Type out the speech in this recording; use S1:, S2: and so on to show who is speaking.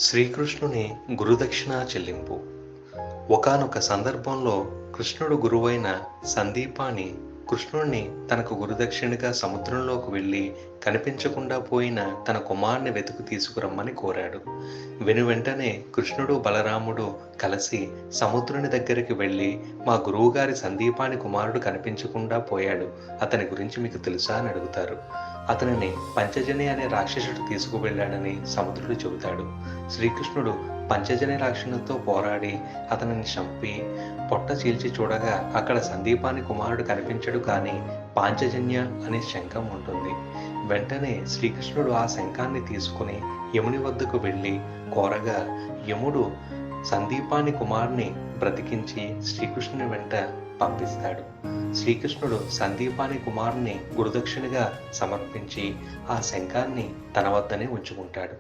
S1: శ్రీకృష్ణుని గురుదక్షిణ చెల్లింపు. ఒకానొక సందర్భంలో కృష్ణుడు గురువైన సందీపాని కృష్ణుణ్ణి తనకు గురుదక్షిణగా సముద్రంలోకి వెళ్ళి కనిపించకుండా పోయిన తన కుమారుని వెతుకు తీసుకురమ్మని కోరాడు. వెనువెంటనే కృష్ణుడు బలరాముడు కలిసి సముద్రుని దగ్గరికి వెళ్ళి, మా గురువుగారి సందీపాని కుమారుడు కనిపించకుండా పోయాడు, అతని గురించి మీకు తెలుసా అని అడుగుతారు. అతనిని పంచజని అనే రాక్షసుడు తీసుకువెళ్ళాడని సముద్రుడు చెబుతాడు. శ్రీకృష్ణుడు పంచజని రాక్షసునితో పోరాడి అతనిని చంపి పొట్ట చీల్చి చూడగా అక్కడ సందీపాని కుమారుడు కనిపించడు, కానీ పాంచజన్య అనే శంఖం ఉంటుంది. వెంటనే శ్రీకృష్ణుడు ఆ శంఖాన్ని తీసుకుని యముని వద్దకు వెళ్ళి కోరగా యముడు సందీపాని కుమారుని బ్రతికించి శ్రీకృష్ణుని వెంట పంపిస్తాడు. శ్రీకృష్ణుడు సందీపాని కుమారుని గురుదక్షిణగా సమర్పించి ఆ శంఖాన్ని తన వద్దనే ఉంచుకుంటాడు.